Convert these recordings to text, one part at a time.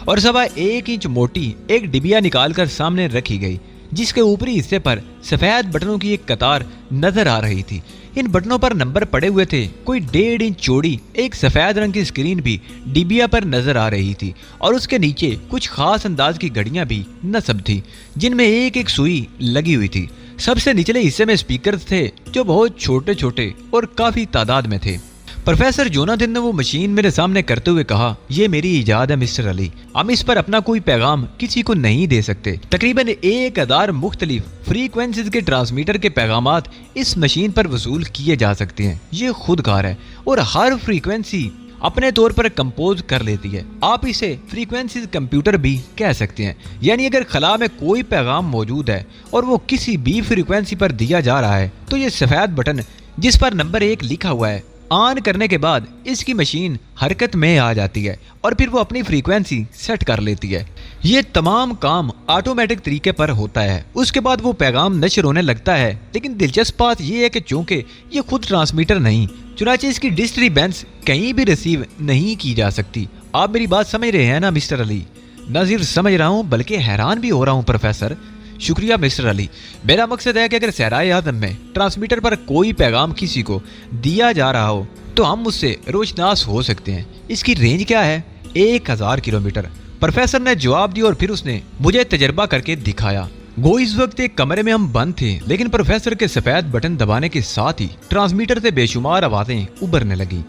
और 1.25 इंच मोटी एक डिबिया निकालकर सामने रखी गई, जिसके ऊपरी हिस्से पर सफेद बटनों की एक कतार नजर आ रही थी। इन बटनों पर नंबर पड़े हुए थे। कोई 1.5 इंच चौड़ी एक सफेद रंग की स्क्रीन भी डिबिया पर नजर आ रही थी और उसके नीचे कुछ खास अंदाज की घड़ियां भी नस्ब थी, जिनमें एक एक सुई लगी हुई थी। सबसे निचले हिस्से में स्पीकर्स थे जो बहुत छोटे छोटे और काफी तादाद में थे। प्रोफेसर जोनाथन ने वो मशीन मेरे सामने करते हुए कहा, ये मेरी इजाद है मिस्टर अली, हम इस पर अपना कोई पैगाम किसी को नहीं दे सकते। तकरीबन 1000 मुख्तलिफ फ्रीक्वेंसीज के ट्रांसमीटर के पैगामात इस मशीन पर वसूल किए जा सकते हैं। ये खुदकार है और हर फ्रीक्वेंसी अपने तौर पर कंपोज कर लेती है। आप इसे फ्रीक्वेंसीज कंप्यूटर भी कह सकते हैं। यानी अगर खला में कोई पैगाम मौजूद है और वो किसी भी फ्रीक्वेंसी पर दिया जा रहा है, तो ये सफेद बटन जिस पर नंबर 1 लिखा हुआ है, ऑन करने के बाद इसकी मशीन हरकत में आ जाती है और फिर वो अपनी फ्रीक्वेंसी सेट कर लेती है। ये तमाम काम ऑटोमेटिक तरीके पर होता है। उसके बाद वो पैगाम नशर होने लगता है। लेकिन दिलचस्प बात यह है कि चूंकि ये खुद ट्रांसमीटर नहीं, चुनाचे इसकी डिस्टर्बेंस कहीं भी रिसीव नहीं की जा सकती। आप मेरी बात समझ रहे हैं ना मिस्टर अली? न सिर्फ समझ रहा हूँ बल्कि हैरान भी हो रहा हूँ प्रोफेसर। शुक्रिया मिस्टर अली। मेरा मकसद है कि अगर सहराए आदम में ट्रांसमीटर पर कोई पैगाम किसी को दिया जा रहा हो तो हम उससे रोशनास हो सकते हैं। इसकी रेंज क्या है? 1000 किलोमीटर। प्रोफेसर ने जवाब दिया और फिर उसने मुझे तजर्बा करके दिखाया। गो इस वक्त एक कमरे में हम बंद थे, लेकिन प्रोफेसर के सफेद बटन दबाने के साथ ही ट्रांसमीटर से बेशुमार आवाजें उभरने लगी।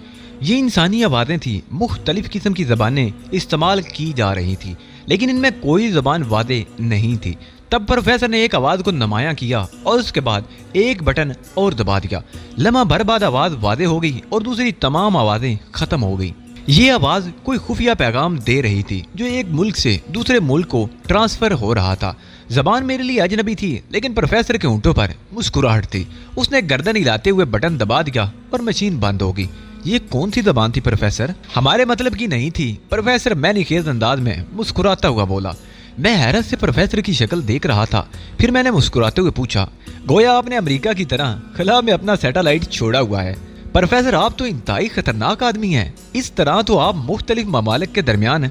ये इंसानी आवाजें थी। मुख्तलिफ किस्म की जबानें इस्तेमाल की जा रही थी, लेकिन इनमें कोई जबान वादे नहीं थी। तब प्रोफेसर ने एक आवाज को नुमायां किया और उसके बाद एक बटन और दबा दिया। लम्हा भर बाद आवाज वादे हो गई और दूसरी तमाम आवाजें खत्म हो गई। ये आवाज कोई खुफिया पैगाम दे रही थी जो एक मुल्क से दूसरे मुल्क को ट्रांसफर हो रहा था। जबान मेरे लिए अजनबी थी, लेकिन प्रोफेसर के होंठों पर मुस्कुराहट थी। उसने गर्दन हिलाते हुए बटन दबा दिया और मशीन बंद हो गई। ये कौन सी जबान थी प्रोफेसर? हमारे मतलब की नहीं थी, प्रोफेसर मैनीखेज अंदाज में मुस्कुराता हुआ बोला। मैं हैरत से प्रोफेसर की शक्ल देख रहा था। फिर मैंने मुस्कुराते हुए पूछा, गोया आपने अमेरिका की तरह खला में अपना सैटेलाइट छोड़ा हुआ है? प्रोफेसर आप तो इंतहाई खतरनाक आदमी हैं। इस तरह तो आप मुख्तलिफ ममालिक के दरमियान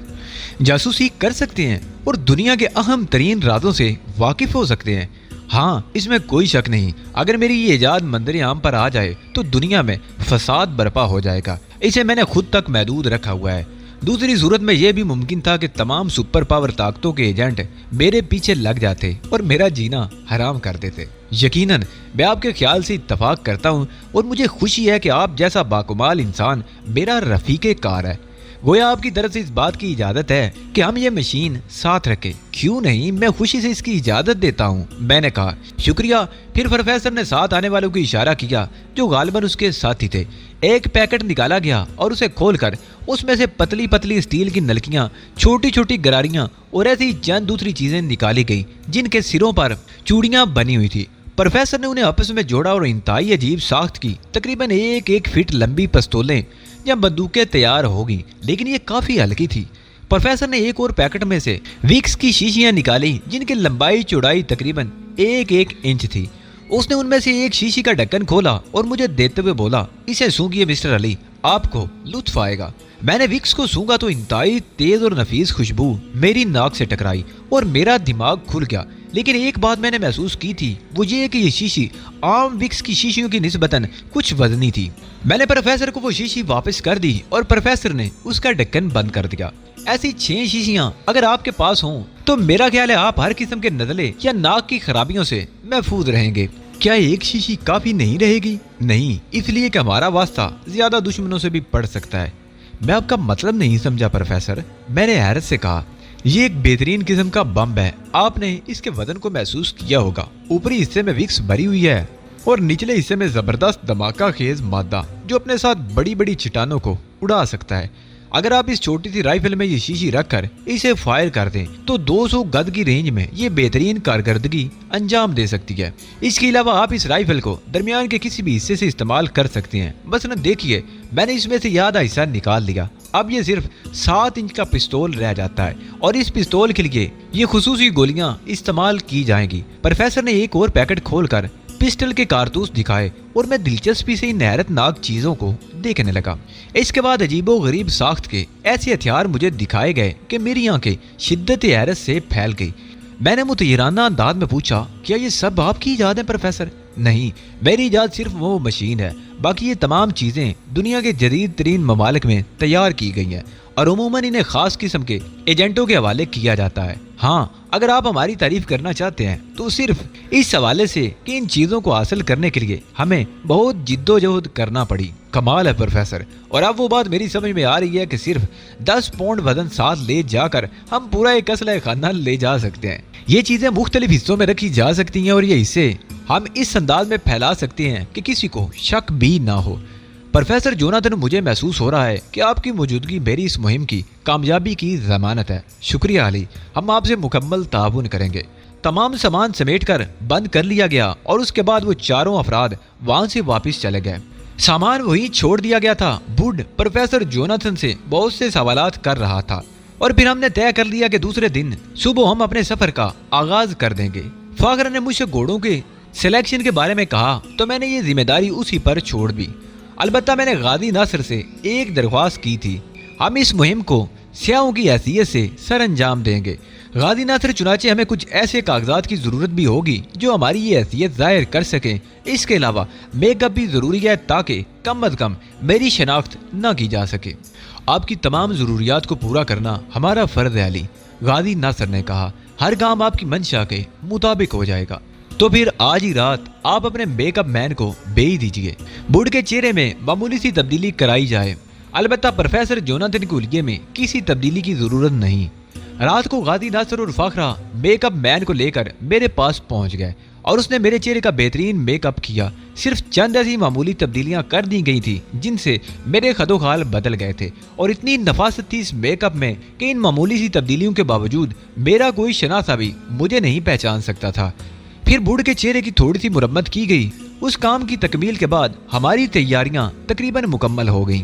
जासूसी कर सकते हैं और दुनिया के अहम तरीन राजों से वाकिफ हो सकते हैं। हाँ, इसमें कोई शक नहीं। अगर मेरी ये इजाद मंजर आम पर आ जाए तो दुनिया में फसाद बर्पा हो जाएगा। इसे मैंने खुद तक महदूद रखा हुआ है। दूसरी सूरत में यह भी मुमकिन था कि तमाम सुपर पावर ताकतों के एजेंट मेरे पीछे लग जाते और मेरा जीना हराम कर देते। यकीनन मैं आपके ख्याल से इत्तफाक करता हूँ और मुझे खुशी है कि आप जैसा बाकुमाल इंसान मेरा रफीके कार है। गोया आपकी तरफ से इस बात की इजाजत है कि हम ये मशीन साथ रखें। क्यों नहीं, मैं खुशी से इसकी इजाजत देता हूँ, मैंने कहा। शुक्रिया। फिर प्रोफेसर ने साथ आने वालों को इशारा किया जो गालिबन उसके साथी थे। एक पैकेट निकाला गया और उसे खोलकर उसमें से पतली पतली स्टील की नलकियां, छोटी छोटी गरारियां और ऐसी चंद दूसरी चीजें निकाली गई जिनके सिरों पर चूड़ियां बनी हुई थी। प्रोफेसर ने उन्हें आपस में जोड़ा और इंतहाई अजीब साख्त की तकरीबन 1 फीट लंबी पिस्तौलें या बंदूकें तैयार होगी, लेकिन ये काफी हल्की थी। प्रोफेसर ने एक और पैकेट में से विक्स की शीशियां निकाली जिनकी लंबाई चौड़ाई तकरीबन 1 इंच थी। उसने उनमें से एक शीशी का ढक्कन खोला और मुझे देते हुए बोला, इसे सूंघिए मिस्टर अली, आपको लुत्फ आएगा। मैंने विक्स को सूंघा तो इंतहाई तेज और नफीस खुशबू मेरी नाक से टकराई और मेरा दिमाग खुल गया। लेकिन एक बात मैंने महसूस की थी, वो ये कि ये शीशी आम विक्स की शीशियों की निस्बतन कुछ वजनी थी। मैंने प्रोफेसर को वो शीशी वापस कर दी और प्रोफेसर ने उसका ढक्कन बंद कर दिया। ऐसी 6 शीशियां अगर आपके पास हों तो मेरा ख्याल है आप हर किस्म के नज़ले या नाक की खराबियों से महफूज रहेंगे। क्या एक शीशी काफी नहीं रहेगी? नहीं, इसलिए कि हमारा वास्ता ज्यादा दुश्मनों से भी पड़ सकता है। मैं आपका मतलब नहीं समझा प्रोफेसर, मैंने हैरत से कहा। ये एक बेहतरीन किस्म का बम है। आपने इसके वजन को महसूस किया होगा। ऊपरी हिस्से में विक्स भरी हुई है और निचले हिस्से में जबरदस्त धमाका खेज मादा जो अपने साथ बड़ी बड़ी चट्टानों को उड़ा सकता है। अगर आप इस छोटी सी राइफल में ये शीशी रखकर इसे फायर कर दें तो 200 गज की रेंज में ये बेहतरीन कारकर्दगी अंजाम दे सकती है। इसके अलावा आप इस राइफल को दरमियान के किसी भी हिस्से से इस्तेमाल कर सकते हैं। बस न देखिए, मैंने इसमें से आधा हिस्सा निकाल लिया। अब ये सिर्फ 7 इंच का पिस्तौल रह जाता है और इस पिस्तौल के लिए ये खुसूसी गोलियां इस्तेमाल की जाएंगी। प्रोफेसर ने एक और पैकेट खोलकर पिस्टल के कारतूस दिखाए और मैं दिलचस्पी से इन हैरतनाक चीजों को देखने लगा। इसके बाद अजीबो गरीब साख्त के ऐसे हथियार मुझे दिखाए गए कि मेरी आंखें शिद्दत हैरत से फैल गई। मैंने मुतयराना अंदाज में पूछा, क्या ये सब आपकी इजाद है प्रोफेसर? नहीं, मेरी इजाद सिर्फ वो मशीन है, बाकी ये तमाम चीजें दुनिया के जदीद तरीन ममालिक में तैयार की गई हैं और अमूमन इन्हें खास किस्म के एजेंटों के हवाले किया जाता है। हाँ, अगर आप हमारी तारीफ करना चाहते हैं तो सिर्फ इस हवाले से कि इन चीजों को हासिल करने के लिए हमें बहुत जिद्दोजहद करना पड़ी। कमाल है प्रोफेसर, और अब वो बात मेरी समझ में आ रही है कि सिर्फ 10 पाउंड वजन साथ ले जाकर हम पूरा एक असलह खाना ले जा सकते हैं। ये चीजें मुख्तलिफ हिस्सों में रखी जा सकती हैं और ये हिस्से हम इस अंदाज में फैला सकते हैं कि किसी को शक भी ना हो। प्रोफेसर जोनाथन, मुझे महसूस हो रहा है कि आपकी मौजूदगी मेरी इस मुहिम की कामयाबी की जमानत है। शुक्रिया अली, हम आपसे मुकम्मल ताउन करेंगे। तमाम सामान समेट कर बंद कर लिया गया और उसके बाद वो चारों अफराद वहां से वापस चले गए। सामान वही छोड़ दिया गया था। वुड प्रोफेसर जोनाथन से बहुत से सवालात कर रहा था और फिर हमने तय कर लिया कि दूसरे दिन सुबह हम अपने सफर का आगाज कर देंगे। फाखरा ने मुझसे घोड़ों के सिलेक्शन के बारे में कहा तो मैंने ये जिम्मेदारी उसी पर छोड़ दी। अलबत्ता मैंने गाजी नासिर से एक दरख्वास्त की थी, हम इस मुहिम को स्याहों की हैसियत से सर अंजाम देंगे। गाजी नासिर, चुनाचे हमें कुछ ऐसे कागजात की जरूरत भी होगी जो हमारी ये हैसियत जाहिर कर सकें। इसके अलावा मेकअप भी जरूरी है ताकि कम अज कम मेरी शनाख्त न की जा सके। आपकी तमाम जरूरियात को पूरा करना हमारा फर्ज है अली, गाजी नासिर ने कहा। हर काम आपकी मंशा के मुताबिक हो जाएगा। तो फिर आज ही रात आप अपने मेकअप मैन को भेज दीजिए, बुढ़ के चेहरे में मामूली सी तब्दीली कराई जाए। अलबत्ता प्रोफेसर जोनाथन के हुलिये में किसी तब्दीली की जरूरत नहीं। रात को गाजी नासिर और फाखरा मेकअप मैन को लेकर मेरे पास पहुंच गए और उसने मेरे चेहरे का बेहतरीन मेकअप किया। सिर्फ चंद ऐसी मामूली तब्दीलियां कर दी गई थी जिनसे मेरे खदोखाल बदल गए थे और इतनी नफासत थी इस मेकअप में कि इन मामूली सी तब्दीलियों के बावजूद मेरा कोई शनासा भी मुझे नहीं पहचान सकता था। फिर बूढ़ के चेहरे की थोड़ी सी मुरम्मत की गई। उस काम की तकमील के बाद हमारी तैयारियां तकरीबन मुकम्मल हो गईं।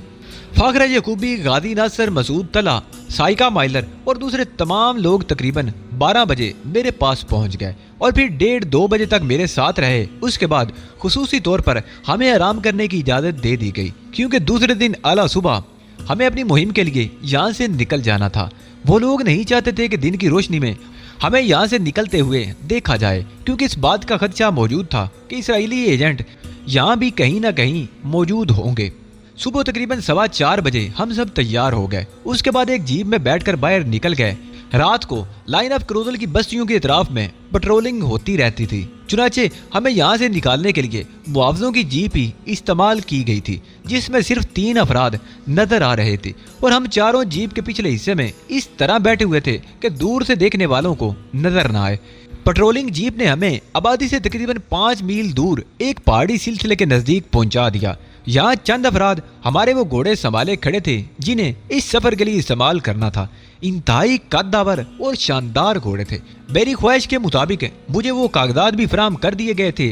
फाखरा यकूबी, गाजी नासिर, मसूद तला, साइका माइलर और दूसरे तमाम लोग तकरीबन 12 बजे मेरे पास पहुंच गए और फिर 1:30-2 बजे तक मेरे साथ रहे। उसके बाद खुसूसी तौर पर हमें आराम करने की इजाज़त दे दी गई क्योंकि दूसरे दिन आला सुबह हमें अपनी मुहिम के लिए यहाँ से निकल जाना था। वो लोग नहीं चाहते थे कि दिन की रोशनी में हमें यहाँ से निकलते हुए देखा जाए क्योंकि इस बात का खदशा मौजूद था कि इसराइली एजेंट यहाँ भी कहीं ना कहीं मौजूद होंगे। सुबह तकरीबन 4:15 बजे हम सब तैयार हो गए। उसके बाद एक जीप में बैठकर बाहर निकल गए। रात को लाइन ऑफ क्रोजल की बस्तियों के इतराफ में पेट्रोलिंग होती रहती थी, चुनाचे हमें यहाँ से निकालने के लिए मुआवजों की जीप ही इस्तेमाल की गई थी जिसमें सिर्फ 3 अफराद नजर आ रहे थे और हम चारों जीप के पिछले हिस्से में इस तरह बैठे हुए थे कि दूर से देखने वालों को नजर न आए। पेट्रोलिंग जीप ने हमें आबादी से तकरीबन 5 मील दूर एक पहाड़ी सिलसिले के नजदीक पहुंचा दिया। यहाँ चंद अफराद हमारे वो घोड़े संभाले खड़े थे जिन्हें इस सफर के लिए इस्तेमाल करना था। इंतहाई कद्दावर और शानदार घोड़े थे। मेरी ख्वाहिश के मुताबिक मुझे वो कागजात भी फराहम कर दिए गए थे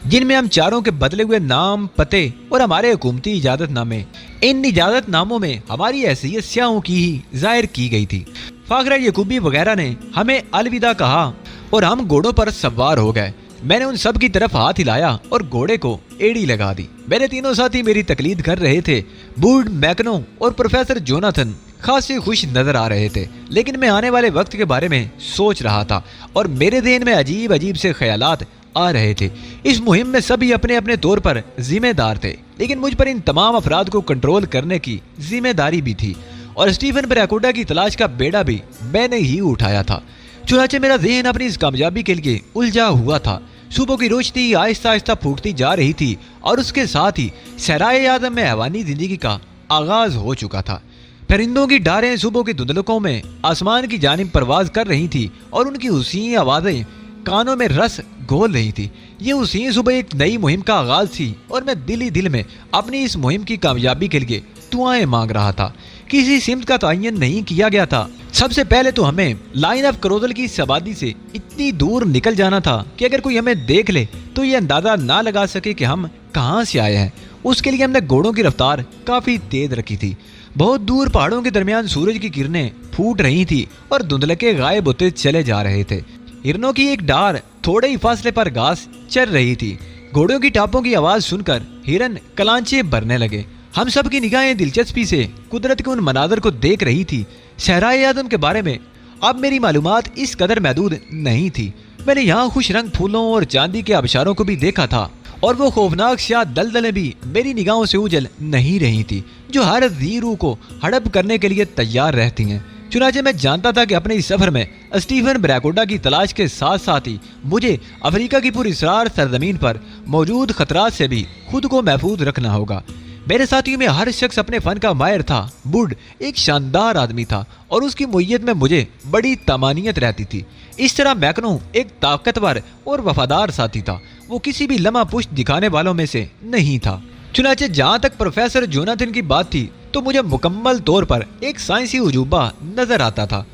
जिनमें हम चारों के बदले हुए नाम, पते और हमारे हुकूमती इजाजतनामे। इन इजाजतनामों में हमारी हैसियत स्याहों की ही जाहिर की गई थी। फाखरा यकूबी वगैरह ने हमें अलविदा कहा और हम घोड़ों पर सवार हो गए। मैंने उन सब की तरफ हाथ हिलाया और घोड़े को एड़ी लगा दी। मेरे तीनों साथी मेरी तकलीद कर रहे थे। बूड, मैकनो और प्रोफेसर जोनाथन खासे खुश नजर आ रहे थे, लेकिन मैं आने वाले वक्त के बारे में सोच रहा था और मेरे ذہن में अजीब अजीब से ख्यालात आ रहे थे। इस मुहिम में सभी अपने अपने तौर पर जिम्मेदार थे, लेकिन मुझ पर इन तमाम अफराद को कंट्रोल करने की जिम्मेदारी भी थी और स्टीफन ब्रैकोटा की तलाश का बेड़ा भी मैंने ही उठाया था। चुनाचे मेरा ذہن अपनी इस कामयाबी के लिए उलझा हुआ था। सुबह की रोशनी आहिस्ता आहिस्ता फूटती जा रही थी और उसके साथ ही सहराए आदम में हैवानी जिंदगी का आगाज हो चुका था। परिंदों की डारें सुबह की धुंधलकों में आसमान की जानिब परवाज कर रही थी और उनकी हुसीन आवाजें कानों में रस घोल रही थी। ये हुसीन सुबह एक नई मुहिम का आगाज थी और मैं दिल ही दिल में अपनी इस मुहिम की कामयाबी के लिए दुआएं मांग रहा था। किसी सिमत का तयन नहीं किया गया था। सबसे पहले तो हमें लाइन ऑफ क्रोजल की आबादी से इतनी दूर निकल जाना था कि अगर कोई हमें देख ले तो ये अंदाजा ना लगा सके कि हम कहां से आए हैं। उसके लिए हमने घोड़ों की रफ्तार काफी तेज रखी थी। बहुत दूर पहाड़ों के दरमियान सूरज की किरणें फूट रही थी और धुंधलके गायब होते चले जा रहे थे। हिरनों की एक डार थोड़े ही फासले पर घास चर रही थी। घोड़ों की टापों की आवाज सुनकर हिरन कलांचे भरने लगे। हम सब की निगाहें दिलचस्पी से कुदरत के उन मनाजर को देख रही थी। सहराए आदम के बारे में अब मेरी मालूमात इस कदर महदूद नहीं थी। मैंने यहाँ खुश रंग फूलों और चांदी के आबशारों को भी देखा था, और वो खौफनाक स्याह दलदलें भी मेरी निगाहों से उजल नहीं रही थी, जो हर ज़ी रूह को हड़प करने के लिए तैयार रहती हैं। चुनाचे मैं जानता था कि अपने इस सफर में स्टीफन ब्रैकोटा की तलाश के साथ साथ ही मुझे अफ्रीका की पुरअसरार सरजमीन पर मौजूद खतरात से भी खुद को महफूज रखना होगा। मेरे साथियों में हर शख्स अपने फन का माहिर था। वुड एक शानदार आदमी था और उसकी मुय्यत में मुझे बड़ी तमानियत रहती थी। इस तरह मैकनो एक ताकतवर और वफादार साथी था। वो किसी भी लम्हा पुष्ट दिखाने वालों में से नहीं था। चुनाचे जहाँ तक प्रोफेसर जोनाथन की बात थी तो मुझे मुकम्मल तौर पर एक साइंसी उजूबा नजर आता था।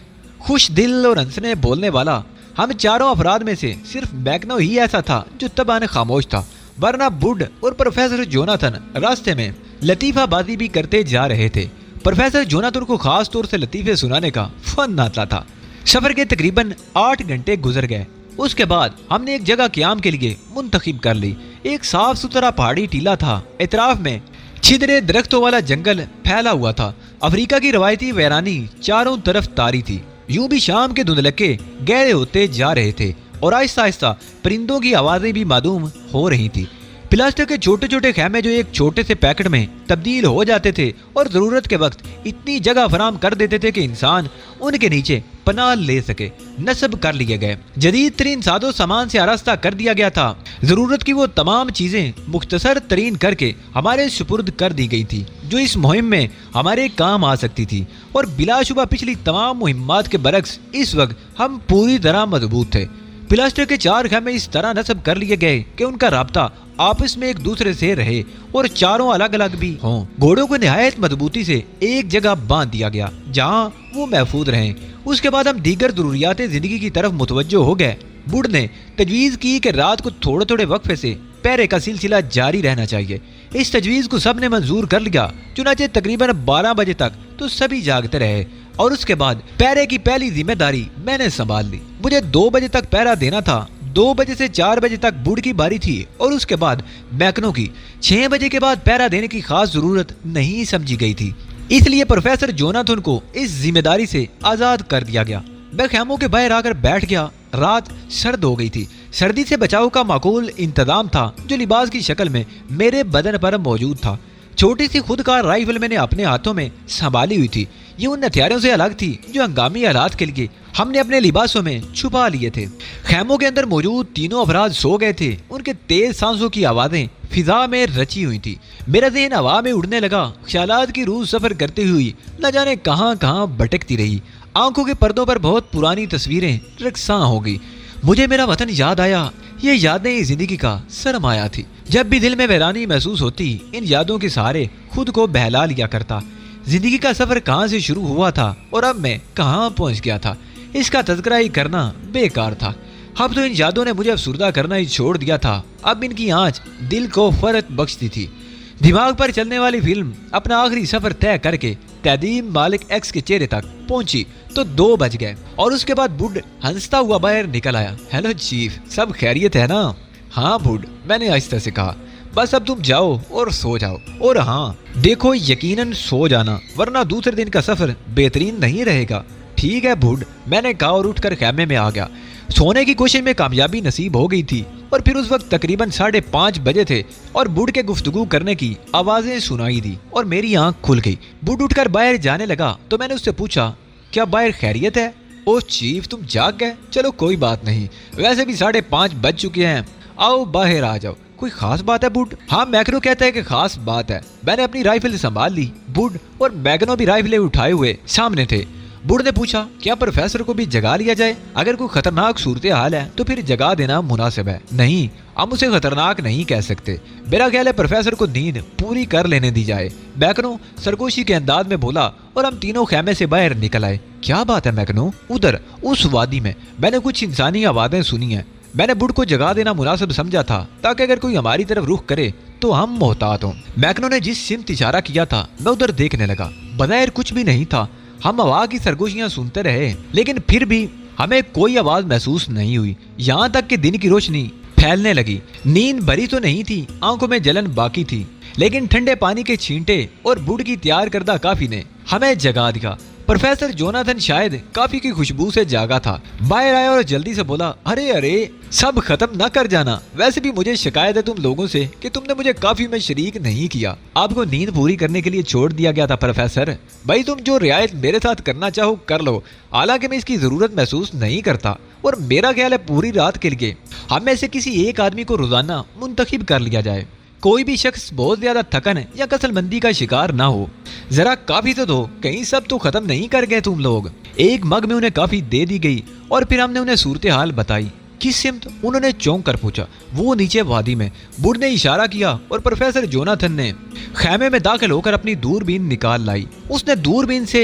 खुश दिल और हंसने बोलने वाला हम चारों अफराद में से सिर्फ मैकनो ही ऐसा था जो तबान खामोश था, वरना वुड और प्रोफेसर जोनाथन रास्ते में लतीफाबाजी भी करते जा रहे थे। प्रोफेसर जोनाथन को खास तौर से लतीफे सुनाने का फन आता था। सफर के तकरीबन 8 घंटे गुजर गए। उसके बाद हमने एक जगह क़याम के लिए मुंतखब कर ली। एक साफ सुथरा पहाड़ी टीला था। इतराफ में छिदरे दरख्तों वाला जंगल फैला हुआ था। अफ्रीका की रवायती वैरानी चारों तरफ तारी थी। यूं भी शाम के धुंधलके गहरे होते जा रहे थे और आहिस्ता आहिस्ता परिंदों की आवाजें भी मालूम हो रही थी। प्लास्टिक के छोटे छोटे खैमे जो एक छोटे से पैकेट में तब्दील हो जाते थे और जरूरत के वक्त इतनी जगह फराम कर देते थे कि इंसान उनके नीचे पनाह ले सके, नस्ब कर लिए गए। जदीद तरीन सादो सामान से आरास्ता कर दिया गया था। जरूरत की वो तमाम चीजें मुख्तसर तरीन करके हमारे सुपुर्द कर दी गई थी जो इस मुहिम में हमारे काम आ सकती थी। और बिलाशुबा पिछली तमाम मुहिम्मात के बरक्स इस वक्त हम पूरी तरह मजबूत थे। प्लास्टिक के 4 खैमे इस तरह नस्ब कर लिए गए कि उनका राब्ता आपस में एक दूसरे से रहे और चारों अलग अलग भी हों। घोड़ों को निहायत मजबूती से एक जगह बांध दिया गया जहां वो महफूज रहें। उसके बाद हम दीगर जरूरियात जिंदगी की तरफ मुतवज्जो हो गए। वुड ने तजवीज़ की कि रात को थोड़े थोड़े वक्फे से पहरे का सिलसिला जारी रहना चाहिए। इस तजवीज़ को सबने मंजूर कर लिया। चुनाचे तकरीबन 12 बजे तक तो सभी जागते रहे और उसके बाद पहरे की पहली जिम्मेदारी मैंने संभाल ली। मुझे 2 बजे तक पहरा देना था। 2 बजे से 4 बजे तक वुड की बारी थी और उसके बाद मैकनो की। 6 बजे के बाद पहरा देने की खास जरूरत नहीं समझी गई थी, इसलिए प्रोफेसर जोनाथन को इस जिम्मेदारी से आजाद कर दिया गया। मैं खैमों के बाहर आकर बैठ गया। रात सर्द हो गई थी। सर्दी से बचाव का माकूल इंतजाम था जो लिबास की शक्ल में मेरे बदन पर मौजूद था। छोटी सी खुदकार राइफल मैंने अपने हाथों में संभाली हुई थी। ये उन हथियारों से अलग थी जो हंगामी हालात के लिए हमने अपने लिबासों में छुपा लिए थे। खैमों के अंदर मौजूद तीनों अफराद सो गए थे। उनके तेज सांसों की आवाजें फिजा में रची हुई थी। मेरा ज़हन हवा में उड़ने लगा। ख्यालात की रूह सफर करते हुई न जाने कहां कहां भटकती रही। आंखों के पर्दों पर बहुत पुरानी तस्वीरें रक्सां हो गई। मुझे मेरा वतन याद आया। ये यादें जिंदगी का सरमाया थी। जब भी दिल में वैरानी महसूस होती इन यादों के सहारे खुद को बहला लिया करता। जिंदगी का सफर कहाँ से शुरू हुआ था और अब मैं कहाँ पहुँच गया था, इसका तज़किरा ही करना बेकार था। अब तो इन यादों ने मुझे अफसुर्दा करना ही छोड़ दिया था। अब इनकी आंच दिल को फरत बख्शती थी। दिमाग पर चलने वाली फिल्म अपना आखिरी सफर तय करके तदीम मालिक एक्स के चेहरे तक पहुंची तो 2 बज गए और उसके बाद वुड हंसता हुआ बाहर निकल आया। हेलो चीफ, सब खैरियत है ना? हाँ वुड, मैंने आहिस्ता से कहा। बस अब तुम जाओ और सो जाओ। और हाँ देखो, यकीनन सो जाना वरना दूसरे दिन का सफर बेहतरीन नहीं रहेगा। ठीक है वुड, मैंने कहा और उठकर खैमे में आ गया। सोने की कोशिश में कामयाबी नसीब हो गई थी और फिर उस वक्त तकरीबन 5:30 बजे थे और वुड के गुफ्तगू करने की आवाजें सुनाई दी और मेरी आंख खुल गई। वुड उठकर बाहर जाने लगा तो मैंने उससे पूछा, क्या बाहर खैरियत है? ओ चीफ, तुम जाग गए? चलो कोई बात नहीं, वैसे भी 5:30 बज चुके हैं। आओ बाहर आ जाओ। कोई खास बात है वुड? हाँ, मैकनो कहता है कि खास बात है। मैंने अपनी राइफल संभाल ली। वुड और मैकनो भी राइफलें उठाए हुए सामने थे। वुड ने पूछा, क्या प्रोफेसर को भी जगा लिया जाए? अगर कोई खतरनाक सूरत हाल है तो फिर जगा देना मुनासिब है। नहीं, हम उसे खतरनाक नहीं कह सकते। मेरा ख्याल है प्रोफेसर को नींद पूरी कर लेने दी जाए। मैकनो सरगोशी के अंदाज में बोला और हम तीनों खैमे से बाहर निकल आए। क्या बात है मैकनो? उधर उस वादी में मैंने कुछ इंसानी आवाजें सुनी हैं। मैंने वुड को जगा देना मुनासिब समझा था ताकि अगर कोई हमारी तरफ रुख करे तो हम मोहतात हों। मैकनो ने जिस सिमत इशारा किया था मैं उधर देखने लगा। बग़ैर कुछ भी नहीं था। हम हवा की सरगोशियां सुनते रहे लेकिन फिर भी हमें कोई आवाज महसूस नहीं हुई। यहाँ तक कि दिन की रोशनी फैलने लगी। नींद भरी तो नहीं थी, आंखों में जलन बाकी थी, लेकिन ठंडे पानी के छींटे और वुड की तैयार करदा कॉफी ने हमें जगा दिया। प्रोफेसर जोनाथन शायद कॉफी की खुशबू से जागा था। बाहर आया और जल्दी से बोला, अरे अरे सब खत्म ना कर जाना। वैसे भी मुझे शिकायत है तुम लोगों से कि तुमने मुझे कॉफी में शरीक नहीं किया। आपको नींद पूरी करने के लिए छोड़ दिया गया था प्रोफेसर। भाई तुम जो रियायत मेरे साथ करना चाहो कर लो, हालांकि मैं इसकी जरूरत महसूस नहीं करता और मेरा ख्याल है पूरी रात के लिए हम में से किसी एक आदमी को रोजाना मुंतखब कर लिया जाए। कोई भी शख्स बहुत ज्यादा थकन या कसलमंदी का शिकार ना हो। जरा काफी तो दो, कहीं सब तो खत्म नहीं कर गए तुम लोग। एक मग में उन्हें काफी दे दी गई और फिर हमने उन्हें सूरत हाल बताई। किस सिमत? उन्होंने चौंक कर पूछा। वो नीचे वादी में। वुड ने इशारा किया और प्रोफेसर जोनाथन ने खैमे में दाखिल होकर अपनी दूरबीन निकाल लाई। उसने दूरबीन से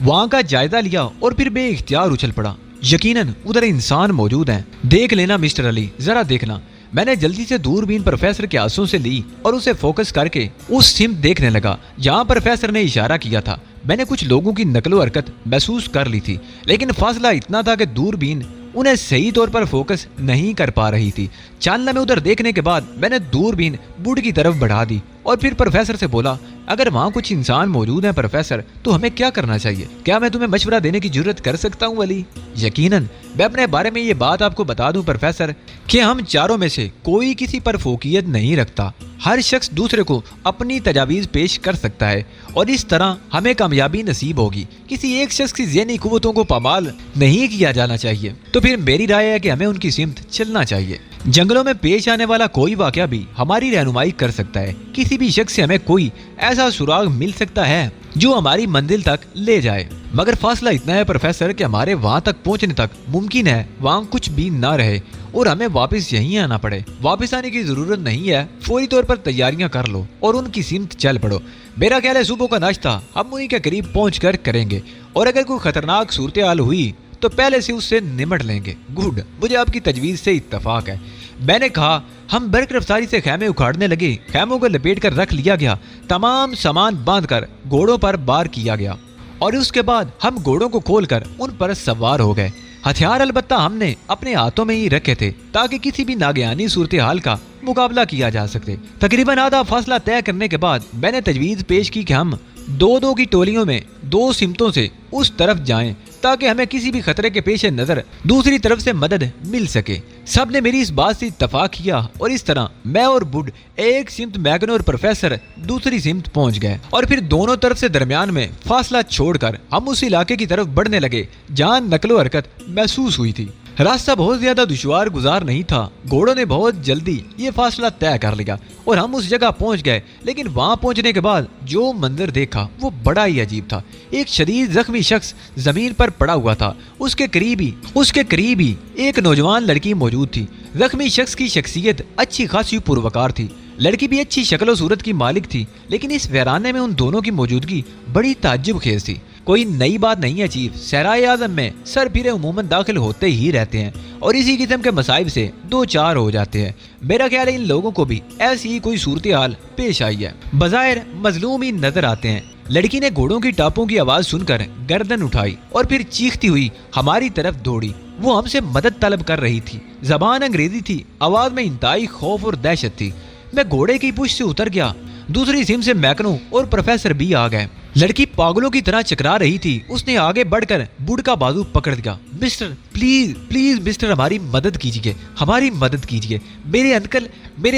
वहां का जायजा लिया और फिर बेइख्तियार उछल पड़ा। यकीनन उधर इंसान मौजूद हैं। देख लेना मिस्टर अली, जरा देखना। मैंने जल्दी से दूरबीन प्रोफेसर के आंसुओं से ली और उसे फोकस करके उस सिमत देखने लगा जहां प्रोफेसर ने इशारा किया था। मैंने कुछ लोगों की नकलो हरकत महसूस कर ली थी, लेकिन फासला इतना था कि दूरबीन उन्हें सही तौर पर फोकस नहीं कर पा रही थी। चांदला में उधर देखने के बाद मैंने दूरबीन वुड की तरफ बढ़ा दी और फिर प्रोफेसर से बोला, अगर वहाँ कुछ इंसान मौजूद हैं प्रोफेसर, तो हमें क्या करना चाहिए? क्या मैं तुम्हें मशवरा देने की जरूरत कर सकता हूँ अली? यकीनन। मैं अपने बारे में ये बात आपको बता दूं प्रोफेसर कि हम चारों में से कोई किसी पर फोकियत नहीं रखता। हर शख्स दूसरे को अपनी तजावीज़ पेश कर सकता है और इस तरह हमें कामयाबी नसीब होगी। किसी एक शख्स की ज़हनी कुव्वतों को पामाल नहीं किया जाना चाहिए। तो फिर मेरी राय है कि हमें उनकी सिमत चलना चाहिए। जंगलों में पेश आने वाला कोई वाकया भी हमारी रहनुमाई कर सकता है। किसी भी शख्स से हमें कोई ऐसा सुराग मिल सकता है जो हमारी मंजिल तक ले जाए, मगर फासला इतना है प्रोफेसर कि हमारे वहां तक पहुंचने तक मुमकिन है वहां कुछ भी ना रहे और हमें वापस यहीं आना पड़े। वापस आने की जरूरत नहीं है, फौरी तौर पर तैयारियां कर लो और उनकी सिमत चल पड़ो। मेरा ख्याल है सुबह का नाश्ता हम उन्हीं के करीब पहुँच कर करेंगे और अगर कोई खतरनाक सूरत हाल हुई तो पहले से उससे निमट लेंगे। गुड, मुझे आपकी तजवीज़ से इत्तफाक है। मैंने कहा। हम बर्क रफ्तारी से खैमे उखाड़ने लगे। खैमों को लपेट कर रख लिया गया। तमाम सामान बांध कर घोड़ों पर बार किया गया और उसके बाद हम घोड़ों को खोलकर उन पर सवार हो गए। हथियार अलबत्ता हमने अपने हाथों में ही रखे थे ताकि किसी भी नागयानी सूरत हाल का मुकाबला किया जा सके। तकरीबन आधा फासला तय करने के बाद मैंने तजवीज़ पेश की कि हम दो दो की टोलियों में दो सिमतों से उस तरफ जाएं ताकि हमें किसी भी खतरे के पेश नजर दूसरी तरफ से मदद मिल सके। सब ने मेरी इस बात से इत्तफाक किया और इस तरह मैं और वुड एक सिमत मैगनो और प्रोफेसर दूसरी सिमत पहुंच गए और फिर दोनों तरफ से दरमियान में फासला छोड़कर हम उस इलाके की तरफ बढ़ने लगे जहां नकलो हरकत महसूस हुई थी। रास्ता बहुत ज्यादा दुश्वार गुजार नहीं था। घोड़ों ने बहुत जल्दी ये फासला तय कर लिया और हम उस जगह पहुंच गए, लेकिन वहां पहुंचने के बाद जो मंजर देखा वो बड़ा ही अजीब था। एक शदीद जख्मी शख्स जमीन पर पड़ा हुआ था। उसके करीब ही एक नौजवान लड़की मौजूद थी। जख्मी शख्स की शख्सियत अच्छी खासी पुरवकार थी। लड़की भी अच्छी शक्ल और सूरत की मालिक थी, लेकिन इस वीराने में उन दोनों की मौजूदगी बड़ी ताज्जुब खेज थी। कोई नई बात नहीं है चीफ, सहराए आजम में सर फिरे उमूमन दाखिल होते ही रहते हैं और इसी किस्म के मसाइब से दो चार हो जाते हैं। मेरा ख्याल है इन लोगों को भी ऐसी ही कोई सूरत हाल पेश आई है। बज़ाहिर मजलूम ही नजर आते हैं। लड़की ने घोड़ों की टापों की आवाज सुनकर गर्दन उठाई और फिर चीखती हुई हमारी तरफ दौड़ी। वो हमसे मदद तलब कर रही थी। जबान अंग्रेजी थी, आवाज में इंतहाई खौफ और दहशत थी। मैं घोड़े की पुश से उतर गया। दूसरी सिम से मैकनो और प्रोफेसर भी आ गए। लड़की पागलों की तरह चकरा रही थी। उसने आगे बढ़कर वुड का बाजू पकड़ दिया। मिस्टर प्लीज प्लीज मिस्टर, हमारी मदद कीजिए, हमारी मदद कीजिए। मेरे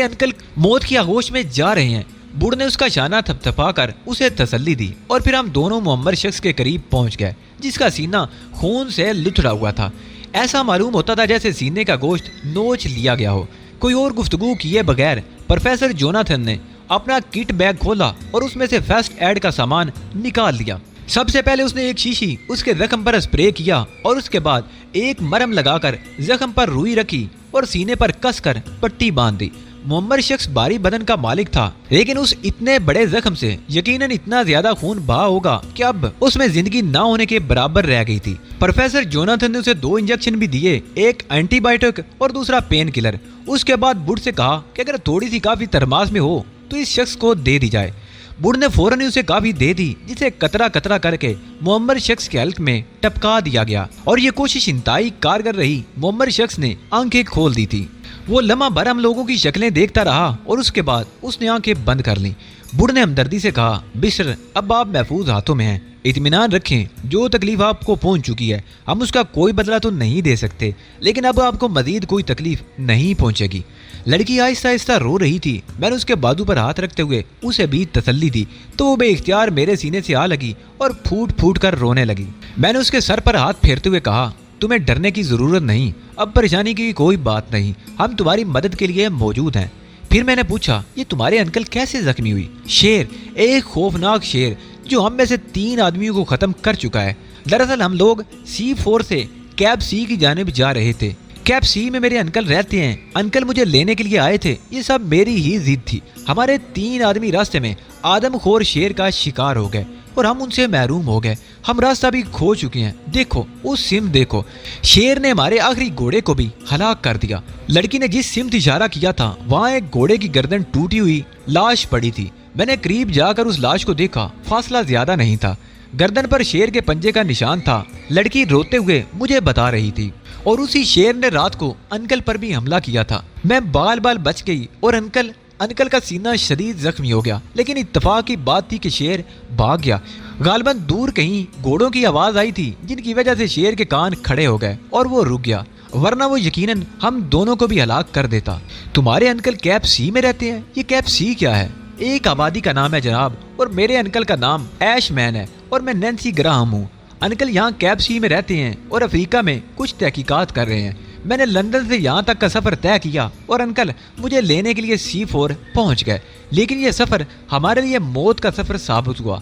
अंकल मौत की आगोश में जा रहे हैं। वुड ने उसका शाना थपथपा कर उसे तसल्ली दी और फिर हम दोनों मुअम्मर शख्स के करीब पहुंच गए जिसका सीना खून से लुथड़ा हुआ था। ऐसा मालूम होता था जैसे सीने का गोश्त नोच लिया गया हो। कोई और गुफ्तगू किए बगैर प्रोफेसर जोनाथन ने अपना किट बैग खोला और उसमें से फर्स्ट एड का सामान निकाल लिया। सबसे पहले उसने एक शीशी उसके जख्म पर स्प्रे किया और उसके बाद एक मरहम लगाकर जख्म पर रुई रखी और सीने पर कसकर पट्टी बांध दी। मुअम्मर शख्स भारी बदन का मालिक था, लेकिन उस इतने बड़े जख्म से यकीनन इतना ज्यादा खून बहा होगा कि अब उसमें जिंदगी ना होने के बराबर रह गई थी। प्रोफेसर जोनाथन ने उसे 2 इंजेक्शन भी दिए, एक एंटीबायोटिक और दूसरा पेन किलर। उसके बाद वुड से कहा कि अगर थोड़ी सी काफी तरमास में हो तो इस शख्स को दे दी जाए। वुड ने फौरन उसे काफी दे दी, जिसे कतरा कतरा करके मुअम्मर शख्स के हल्क में टपका दिया गया और ये कोशिश इंतहाई कारगर रही। मुअम्मर शख्स ने आंखें खोल दी थी। वो लम्हा भर हम लोगों की शक्लें देखता रहा और उसके बाद उसने आंखें बंद कर लीं। बुढ़ ने हमदर्दी से कहा, बिशर अब आप महफूज हाथों में हैं, इत्मीनान रखें। जो तकलीफ आपको पहुंच चुकी है हम उसका कोई बदला तो नहीं दे सकते, लेकिन अब आपको मजीद कोई तकलीफ नहीं पहुंचेगी। लड़की आहिस्ता आहिस्ता रो रही थी। मैंने उसके बाजू पर हाथ रखते हुए उसे भी तसल्ली दी तो वो बेइख्तियार मेरे सीने से आ लगी और फूट फूट कर रोने लगी। मैंने उसके सर पर हाथ फेरते हुए कहा, तुम्हें डरने की जरूरत नहीं, अब परेशानी की कोई बात नहीं, हम तुम्हारी मदद के लिए मौजूद हैं। फिर मैंने पूछा, ये तुम्हारे अंकल कैसे जख्मी हुई? शेर, एक खौफनाक शेर जो हम में से 3 आदमियों को खत्म कर चुका है। दरअसल हम लोग C4 से कैब C की जानिब जा रहे थे। कैब C में मेरे अंकल रहते हैं। अंकल मुझे लेने के लिए आए थे। ये सब मेरी ही जिद थी। हमारे 3 आदमी रास्ते में आदमखोर शेर का शिकार हो गए और हम उनसे महरूम हो गए। हम रास्ता भी खो चुके हैं। देखो उस सिम देखो, शेर ने हमारे आखिरी घोड़े को भी हलाक कर दिया। लड़की ने जिस सिमत इशारा किया था वहाँ एक घोड़े की गर्दन टूटी हुई लाश पड़ी थी। मैंने करीब जाकर उस लाश को देखा, फासला ज्यादा नहीं था। गर्दन पर शेर के पंजे का निशान था। लड़की रोते हुए मुझे बता रही थी, और उसी शेर ने रात को अंकल पर भी हमला किया था। मैं बाल बाल बच गई और अंकल का सीना शदीद जख्मी हो गया, लेकिन इत्तेफाक की बात थी कि शेर भाग गया। गालबन दूर कहीं घोड़ों की आवाज आई थी जिनकी वजह से शेर के कान खड़े हो गए और वो रुक गया, वरना वो यकीनन हम दोनों को भी हलाक कर देता। तुम्हारे अंकल कैब C में रहते हैं? ये कैब C क्या है? एक आबादी का नाम है जनाब, और मेरे अंकल का नाम ऐशमैन है और मैं नैन्सी ग्राहम हूँ। अंकल यहाँ कैब C में रहते हैं और अफ्रीका में कुछ तहकीकात कर रहे हैं। मैंने लंदन से यहाँ तक का सफ़र तय किया और अंकल मुझे लेने के लिए C4 पहुँच गए, लेकिन यह सफ़र हमारे लिए मौत का सफ़र साबित हुआ।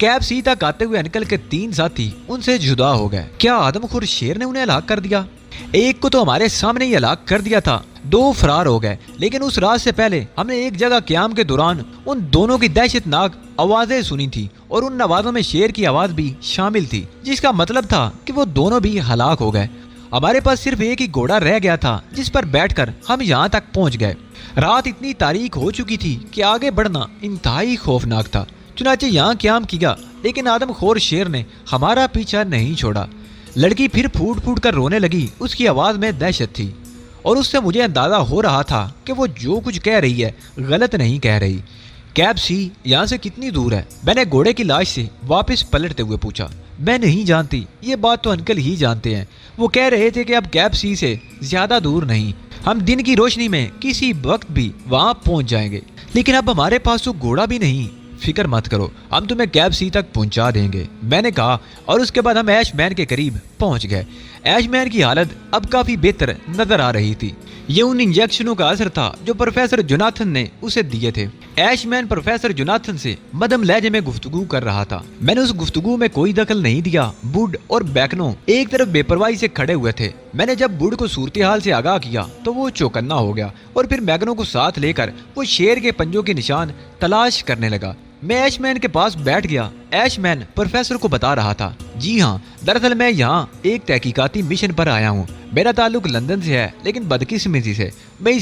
कैब C तक आते हुए अंकल के 3 साथी उनसे जुदा हो गए। क्या आदमखोर शेर ने उन्हें हलाक कर दिया? एक को तो हमारे सामने ही हलाक कर दिया था, 2 फरार हो गए, लेकिन उस रात से पहले हमने एक जगह क़याम के दौरान उन दोनों की दहशतनाक आवाज़ें सुनी थी और उन आवाज़ों में शेर की आवाज़ भी शामिल थी, जिसका मतलब था कि वो दोनों भी हलाक हो गए। हमारे पास सिर्फ एक ही घोड़ा रह गया था जिस पर बैठकर हम यहाँ तक पहुँच गए। रात इतनी तारीक हो चुकी थी कि आगे बढ़ना इंतहाई खौफनाक था। चुनाचे यहाँ क़याम किया, लेकिन आदमखोर शेर ने हमारा पीछा नहीं छोड़ा। लड़की फिर फूट फूट कर रोने लगी। उसकी आवाज़ में दहशत थी और उससे मुझे अंदाज़ा हो रहा था कि वो जो कुछ कह रही है गलत नहीं कह रही। कैब C यहाँ से कितनी दूर है? मैंने घोड़े की लाश से वापस पलटते हुए पूछा। मैं नहीं जानती, ये बात तो अंकल ही जानते हैं। वो कह रहे थे कि अब कैब C से ज़्यादा दूर नहीं, हम दिन की रोशनी में किसी वक्त भी वहाँ पहुँच जाएंगे, लेकिन अब हमारे पास तो घोड़ा भी नहीं। फिक्र मत करो, हम तुम्हें कैब C तक पहुंचा देंगे, मैंने कहा, और उसके बाद हम ऐशमैन के करीब पहुंच गए। ऐशमैन की हालत अब काफ़ी बेहतर नजर आ रही थी। ये उन इंजेक्शनों का असर था जो प्रोफेसर जोनाथन ने उसे दिए थे। ऐशमैन प्रोफेसर जोनाथन से मदम लहजे में गुफ्तगू कर रहा था। मैंने उस गुफ्तगू में कोई दखल नहीं दिया। बुड और बैकनो एक तरफ बेपरवाही से खड़े हुए थे। मैंने जब बुड को सूरत हाल से आगाह किया तो वो चौकन्ना हो गया और फिर मैगनो को साथ लेकर वो शेर के पंजों के निशान तलाश करने लगा। मैं ऐशमैन के पास बैठ गया। ऐशमैन प्रोफेसर को बता रहा था, जी हाँ, दरअसल मैं यहाँ एक तहकीकाती मिशन पर आया हूँ। मेरा ताल्लुक लंदन से है, लेकिन बदकिस्मती से मैं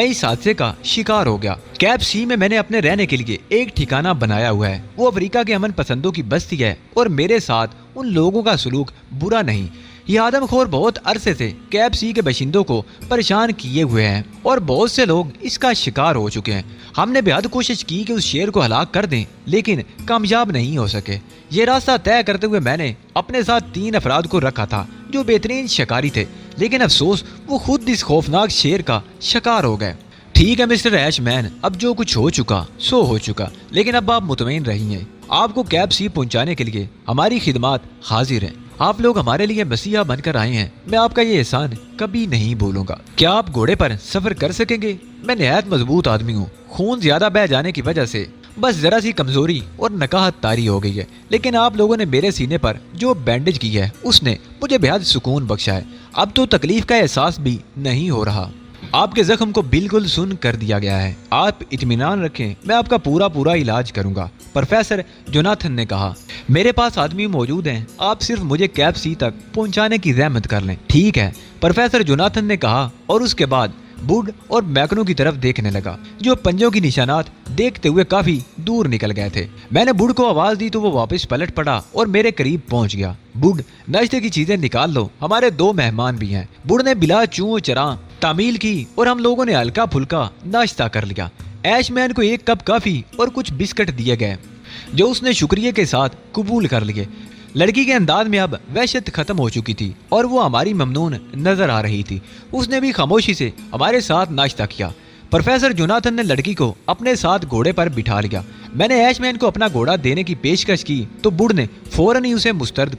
इस हादसे का शिकार हो गया। कैब C में मैंने अपने रहने के लिए एक ठिकाना बनाया हुआ है। वो अफ्रीका के अमन पसंदों की बस्ती है और मेरे साथ उन लोगों का सलूक बुरा नहीं। ये आदमखोर बहुत अरसे से कैब C के बाशिंदों को परेशान किए हुए हैं और बहुत से लोग इसका शिकार हो चुके हैं। हमने बेहद कोशिश की कि उस शेर को हलाक कर दें, लेकिन कामयाब नहीं हो सके। ये रास्ता तय करते हुए मैंने अपने साथ 3 अफराद को रखा था जो बेहतरीन शिकारी थे, लेकिन अफसोस वो खुद इस खौफनाक शेर का शिकार हो गए। ठीक है मिस्टर ऐशमैन, अब जो कुछ हो चुका सो हो चुका, लेकिन अब आप मुतमईन रहिए। आपको कैब C पहुंचाने के लिए हमारी खिदमत हाजिर है। आप लोग हमारे लिए मसीहा बनकर आए हैं। मैं आपका ये एहसान कभी नहीं भूलूंगा। क्या आप घोड़े पर सफर कर सकेंगे? मैं निहायत मजबूत आदमी हूँ। खून ज्यादा बह जाने की वजह से बस जरा सी कमजोरी और नकाहत तारी हो गई है, लेकिन आप लोगों ने मेरे सीने पर जो बैंडेज की है उसने मुझे बेहद सुकून बख्शा है। अब तो तकलीफ का एहसास भी नहीं हो रहा। आपके जख्म को बिल्कुल सुन कर दिया गया है। आप इत्मीनान रखें, मैं आपका पूरा इलाज करूंगा, प्रोफेसर जोनाथन ने कहा। मेरे पास आदमी मौजूद हैं, आप सिर्फ मुझे कैब C तक पहुंचाने की रहमत कर लें। ठीक है, प्रोफेसर जोनाथन ने कहा, और उसके बाद बुड और मैकनो की तरफ देखने लगा, जो पंजों की निशानात देखते हुए काफी दूर निकल गए थे। मैंने बुड को आवाज दी तो वो वापस पलट पड़ा और मेरे करीब पहुंच गया। बुड, नाश्ते की चीजें निकाल लो, हमारे 2 मेहमान भी हैं। बुड ने बिला चूं चरा तामील की और हम लोगों ने हल्का फुल्का नाश्ता कर लिया। ऐशमैन को एक कप कॉफी और कुछ बिस्किट दिए गए जो उसने शुक्रिया के साथ कबूल कर लिए। लड़की के अंदाज में अब वहशत खत्म हो चुकी थी और वो हमारी ममनून नजर आ रही थी। उसने भी खामोशी से हमारे साथ नाश्ता किया। प्रोफेसर जोनाथन ने लड़की को अपने साथ घोड़े पर बिठा लिया। मैंने ऐशमैन को अपना घोड़ा देने की पेशकश की तो बुढ़ ने फौरन ही उसे मुस्तरद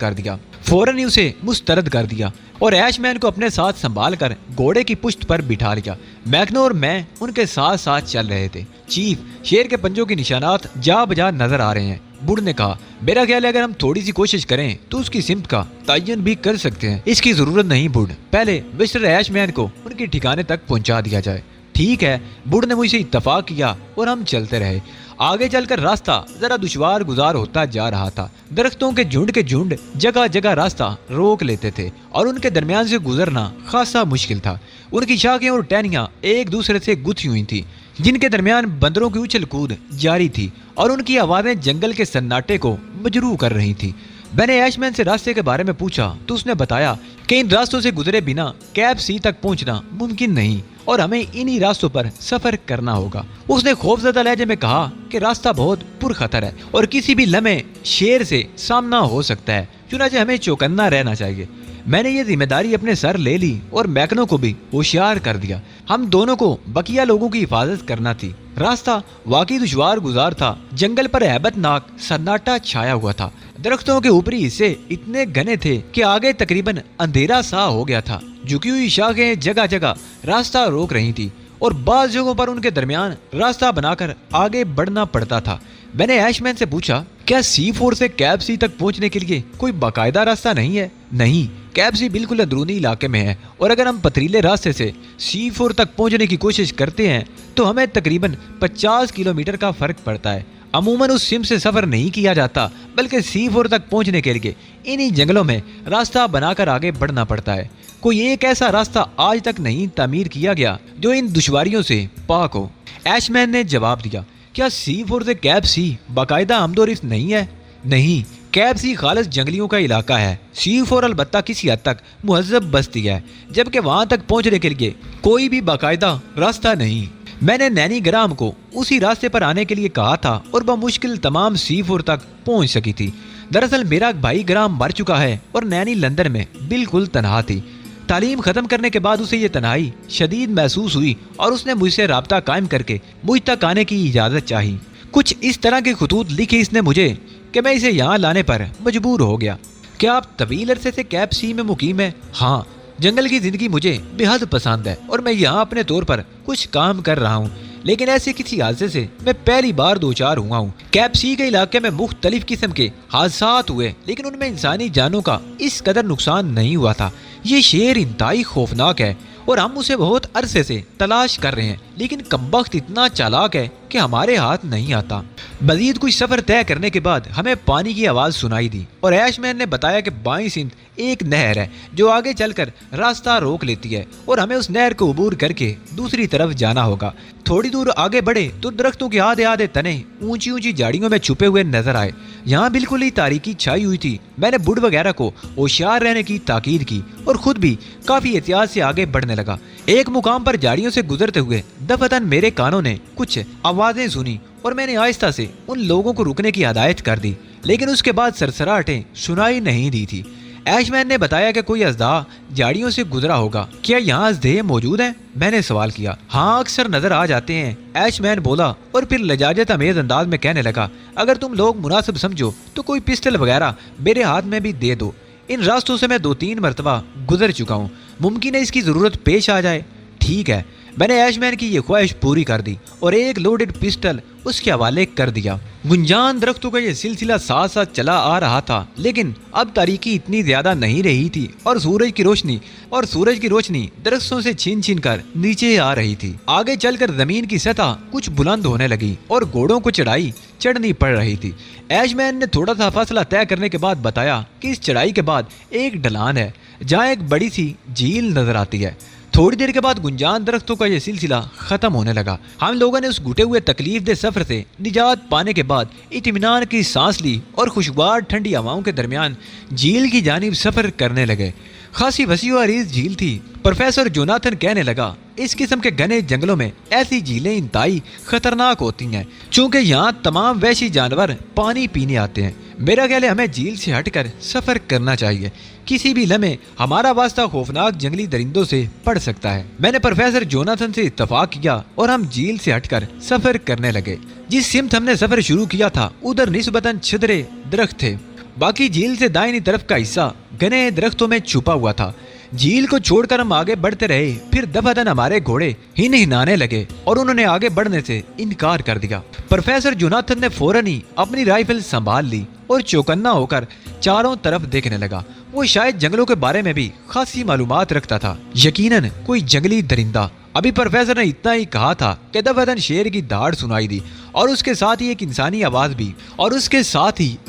कर दिया और ऐशमैन को अपने साथ संभाल कर घोड़े की पुश्त पर बिठा लिया। मैकनो और मैं उनके साथ साथ चल रहे थे। चीफ, शेर के पंजों के निशानात जा बजा नजर आ रहे हैं। बुढ़ ने कहा, मेरा ख्याल है अगर हम थोड़ी सी कोशिश करें तो उसकी सिमत का तयन भी कर सकते हैं। इसकी जरूरत नहीं बुढ़, पहले मिस्टर ऐशमैन को उनके ठिकाने तक पहुंचा दिया जाए। ठीक है, बुढ़ ने मुझसे इत्तफाक किया और हम चलते रहे। आगे चलकर रास्ता जरा दुश्वार गुजार होता जा रहा था। दरख्तों के झुंड जगह जगह रास्ता रोक लेते थे और उनके दरमियान से गुजरना खासा मुश्किल था। उनकी शाखें और टहनियां एक दूसरे से गुथी हुई थी, जिनके दरमियान बंदरों की उछल कूद जारी थी और उनकी आवाजें जंगल के सन्नाटे को मजरू कर रही थी। मैंने ऐशमैन से रास्ते के बारे में पूछा तो उसने बताया कि इन रास्तों से गुजरे बिना कैप सी तक पहुंचना मुमकिन नहीं और हमें इन्हीं रास्तों पर सफर करना होगा। उसने खौफजदा लहजे में कहा कि रास्ता बहुत पुरखतर है और किसी भी लम्हे शेर से सामना हो सकता है, चुनांचे हमें चौकन्ना रहना चाहिए। मैंने ये जिम्मेदारी अपने सर ले ली और मैकनो को भी होशियार कर दिया। हम दोनों को बकिया लोगों की हिफाजत करना थी। रास्ता वाकई दुश्वार गुजार था। जंगल पर हैबतनाक सन्नाटा छाया हुआ था। दरख्तों के ऊपरी हिस्से इतने घने थे कि आगे तकरीबन अंधेरा सा हो गया था। झुकी हुई शाखें जगह जगह रास्ता रोक रही थी और बाज़ जगहों पर उनके दरमियान रास्ता बनाकर आगे बढ़ना पड़ता था। मैंने ऐशमैन से पूछा, क्या C4 से कैप सी तक पहुंचने के लिए कोई बाकायदा रास्ता नहीं है? नहीं, कैप सी बिल्कुल अंदरूनी इलाके में है और अगर हम पथरीले रास्ते से C4 तक पहुंचने की कोशिश करते हैं तो हमें तकरीबन 50 किलोमीटर का फर्क पड़ता है। अमूमन उस सिम से सफर नहीं किया जाता, बल्कि C4 तक पहुंचने के लिए इन्हीं जंगलों में रास्ता बनाकर आगे बढ़ना पड़ता है। कोई एक ऐसा रास्ता आज तक नहीं तामीर किया गया जो इन दुश्वारियों से पाक हो। ऐशमैन ने जवाब दिया, क्या C4 से कैप सी बाकायदा आमदोरफ्त नहीं है? नहीं, कैप सी खालिस जंगलियों का इलाका है। C4 अलबत्ता किसी हद तक मुहज्जब बस्ती है, जबकि वहां तक पहुंचने के लिए कोई भी बाकायदा रास्ता नहीं। मैंने नैनी ग्राम को उसी रास्ते पर आने के लिए कहा था और बमुश्किल तमाम C4 तक पहुंच सकी थी। दरअसल मेरा भाई ग्राम मर चुका है और नैनी लंदन में बिल्कुल तनहा थी। तालीम खत्म करने के बाद उसे ये तन्हाई शदीद महसूस हुई और उसने मुझसे राब्ता कायम करके मुझ तक आने की इजाज़त चाही। कुछ इस तरह के खतूत लिखे इसने मुझे कि मैं इसे यहाँ लाने पर मजबूर हो गया। क्या आप तवील अरसे से कैप सी में मुकीम है? हाँ, जंगल की जिंदगी मुझे बेहद पसंद है और मैं यहाँ अपने तौर पर कुछ काम कर रहा हूँ, लेकिन ऐसे किसी हादसे से मैं पहली बार दो चार हुआ हूँ। कैप सी के इलाके में मुख्तलिफ किस्म के हादसात हुए, लेकिन उनमें इंसानी जानों का इस कदर नुकसान नहीं हुआ था। ये शेर इंतहाई खौफनाक है और हम उसे बहुत अरसे से तलाश कर रहे हैं, लेकिन कमबख्त इतना चालाक है कि हमारे हाथ नहीं आता। मजीद कुछ सफर तय करने के बाद हमें पानी की आवाज़ सुनाई दी और ऐशमैन ने बताया कि बाईं सिंध एक नहर है जो आगे चलकर रास्ता रोक लेती है और हमें उस नहर को अबूर करके दूसरी तरफ जाना होगा। थोड़ी दूर आगे बढ़े तो दरख्तों के आधे आधे तने ऊंची ऊंची झाड़ियों में छुपे हुए नजर आए। यहाँ बिल्कुल ही तारीकी छाई हुई थी। मैंने बुढ़ वगैरह को होशियार रहने की ताकीद की और खुद भी काफी एहतियात से आगे बढ़ने लगा। एक मुकाम पर झाड़ियों से गुजरते हुए दफतन मेरे कानों ने कुछ आवाजें सुनी और मैंने आहिस्ता से उन लोगों को रुकने की हिदायत कर दी, लेकिन उसके बाद सरसराहटें सुनाई नहीं दी थी। ऐशमैन ने बताया कि कोई अजदा झाड़ियों से गुजरा होगा। क्या यहाँ अजदे मौजूद हैं? मैंने सवाल किया। हाँ, अक्सर नजर आ जाते हैं, ऐशमैन बोला और फिर लजाजत अमेज अंदाज में कहने लगा, अगर तुम लोग मुनासिब समझो तो कोई पिस्टल वगैरह मेरे हाथ में भी दे दो। इन रास्तों से मैं 2-3 मरतबा गुजर चुका हूँ, मुमकिन है इसकी जरूरत पेश आ जाए। ठीक है, मैंने ऐशमैन की ये ख्वाहिश पूरी कर दी और एक लोडेड पिस्टल उसके हवाले कर दिया। गुंजान दरख्तों का ये सिलसिला साथ साथ चला आ रहा था, लेकिन अब तारीकी इतनी ज्यादा नहीं रही थी और सूरज की रोशनी दरख्तों से छीन छीन कर नीचे आ रही थी। आगे चलकर जमीन की सतह कुछ बुलंद होने लगी और घोड़ों को चढ़ाई चढ़नी पड़ रही थी। ऐशमैन ने थोड़ा सा फासला तय करने के बाद बताया कि इस चढ़ाई के बाद एक ढलान है जहाँ एक बड़ी सी झील नजर आती है। थोड़ी देर के बाद गुंजान दरख्तों का यह सिलसिला खत्म होने लगा। हम लोगों ने उस घुटे हुए तकलीफ दे सफर से निजात पाने के बाद इत्मीनान की सांस ली और खुशगवार ठंडी हवाओं के दरमियान झील की जानिब सफर करने लगे। खासी वसीउ अरीज झील थी। प्रोफेसर जोनाथन कहने लगा, इस किस्म के घने जंगलों में ऐसी झीलें इंतहाई खतरनाक होती हैं, चूंकि यहाँ तमाम वहशी जानवर पानी पीने आते हैं। मेरा ख्याल है हमें झील से हटकर सफर करना चाहिए। किसी भी लम्हे हमारा वास्ता खौफनाक जंगली दरिंदों से पड़ सकता है। मैंने प्रोफेसर जोनाथन से इत्तफाक किया और हम झील से हटकर सफर करने लगे। जिस सिमत हमने सफर शुरू किया था उधर निस्बतन छिदरे दरख्त थे। बाकी झील से दाहिनी तरफ का हिस्सा घने दरख्तों में छुपा हुआ था। झील को छोड़कर हम आगे बढ़ते रहे। फिर दफादन हमारे घोड़े हिनाने लगे और उन्होंने आगे बढ़ने से इनकार कर दिया। प्रोफेसर जोनाथन ने फौरन ही अपनी राइफल संभाल ली और चौकन्ना होकर चारों तरफ देखने लगा। वो शायद जंगलों के बारे में भी खासी मालूमात रखता था, यकीनन कोई जंगली दरिंदा। अभी प्रोफेसर ने इतना ही कहा था कि दफादन शेर की दहाड़ सुनाई दी और उसके साथ ही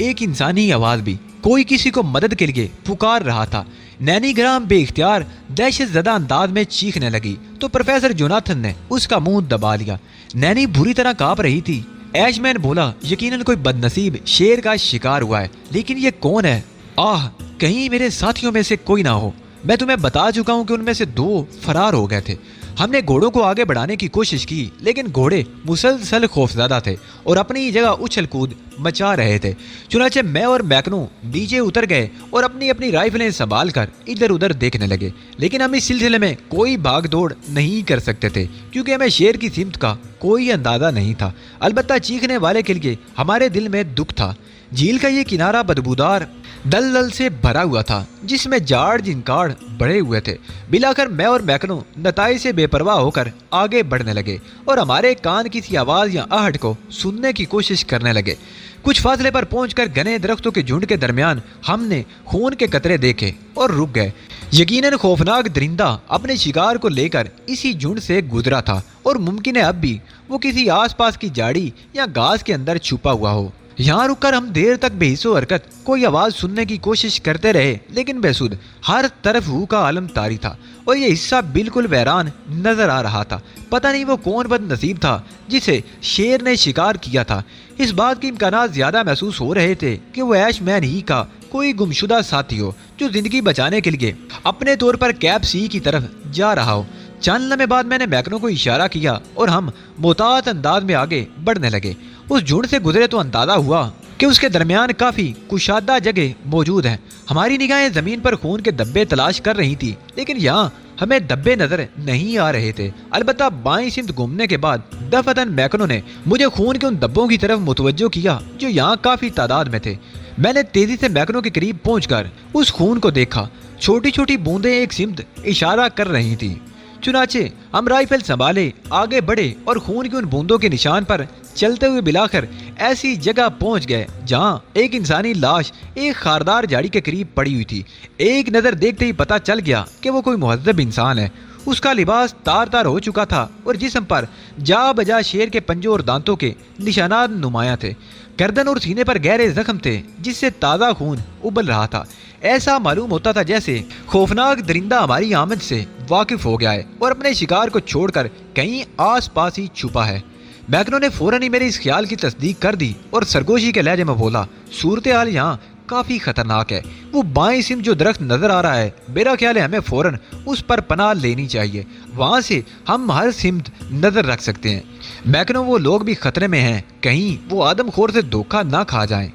एक इंसानी आवाज भी कोई किसी को मदद के लिए पुकार रहा था। नैनी ग्राम बेइख्तियार दहशत ज़दा अंदाज में चीखने लगी तो प्रोफेसर जोनाथन ने उसका मुंह दबा लिया। नैनी बुरी तरह कांप रही थी। ऐशमैन बोला, यकीनन कोई बदनसीब शेर का शिकार हुआ है, लेकिन ये कौन है? आह, कहीं मेरे साथियों में से कोई ना हो। मैं तुम्हें बता चुका हूँ कि उनमें से 2 फरार हो गए थे। हमने घोड़ों को आगे बढ़ाने की कोशिश की, लेकिन घोड़े मुसलसल खौफजदा थे और अपनी जगह उछल कूद मचा रहे थे। चुनाचे मैं और मैकनो नीचे उतर गए और अपनी अपनी राइफलें संभाल कर इधर उधर देखने लगे, लेकिन हम इस सिलसिले में कोई भाग दौड़ नहीं कर सकते थे क्योंकि हमें शेर की सिमत का कोई अंदाजा नहीं था। अलबत्ता चीखने वाले के लिए हमारे दिल में दुख था। झील का ये किनारा बदबूदार दलदल से भरा हुआ था जिसमें जाड़ जिनकाड़ बढ़े हुए थे। मिलाकर मैं और मैकनो नताई से बेपरवाह होकर आगे बढ़ने लगे और हमारे कान किसी आवाज या आहट को सुनने की कोशिश करने लगे। कुछ फासले पर पहुंचकर घने दरख्तों के झुंड के दरमियान हमने खून के कतरे देखे और रुक गए। यकीनन खौफनाक दरिंदा अपने शिकार को लेकर इसी झुंड से गुजरा था और मुमकिन है अब भी वो किसी आसपास की झाड़ी या घास के अंदर छुपा हुआ हो। यहाँ रुककर हम देर तक बेहिस्सो हरकत कोई आवाज सुनने की कोशिश करते रहे, लेकिन बेसुध। हर तरफ हू का आलम तारी था और ये हिस्सा बिल्कुल वीरान नजर आ रहा था। पता नहीं वो कौन बदनसीब था जिसे शेर ने शिकार किया था। इस बात के इम्कानात ज्यादा महसूस हो रहे थे कि वो ऐशमैन ही का कोई गुमशुदा साथी हो जो जिंदगी बचाने के लिए अपने तौर पर कैप सी की तरफ जा रहा हो। चंद लम्हे बाद मैंने मैकनो को इशारा किया और हम मोहतात अंदाज में आगे बढ़ने लगे। उस झुंड से गुजरे तो अंदाजा हुआ कि उसके दरमियान काफी कुशादा जगह मौजूद है। हमारी निगाहें जमीन पर खून के धब्बे तलाश कर रही थी, लेकिन यहाँ हमें धब्बे नजर नहीं आ रहे थे। अलबत्ता बाईं सिमत घूमने के बाद दफअतन मैकनो ने मुझे खून के उन धब्बों की तरफ मुतवज्जो किया जो यहाँ काफी तादाद में थे। मैंने तेजी से मैकनो के करीब पहुंचकर उस खून को देखा। छोटी छोटी बूंदें एक सिमत इशारा कर रही थी। चुनाचे हम राइफल संभाले आगे बढ़े और खून की उन बूंदों के निशान पर चलते हुए बिलाकर ऐसी जगह पहुंच गए जहां एक इंसानी लाश एक खारदार झाड़ी के करीब पड़ी हुई थी। एक नजर देखते ही पता चल गया कि वो कोई मुहज्जब इंसान है। उसका लिबास तार तार हो चुका था और जिस्म पर जा बजा शेर के पंजों और दांतों के निशानात नुमाया थे। गर्दन और सीने पर गहरे जख्म थे जिससे ताज़ा खून उबल रहा था। ऐसा मालूम होता था जैसे खौफनाक दरिंदा हमारी आमद से वाकिफ हो गया है और अपने शिकार को छोड़कर कहीं आस पास ही छुपा है। मैकनो ने फौरन ही मेरे इस ख्याल की तस्दीक कर दी और सरगोशी के लहजे में बोला, सूरत हाल यहाँ काफी खतरनाक है। वो बाएं सिम जो दरख्त नजर आ रहा है, मेरा ख्याल है हमें फौरन उस पर पनाह लेनी चाहिए। वहां से हम हर सिमत नजर रख सकते हैं। मैकनो, वो लोग भी खतरे में हैं, कहीं वो आदमखोर से धोखा ना खा जाएं।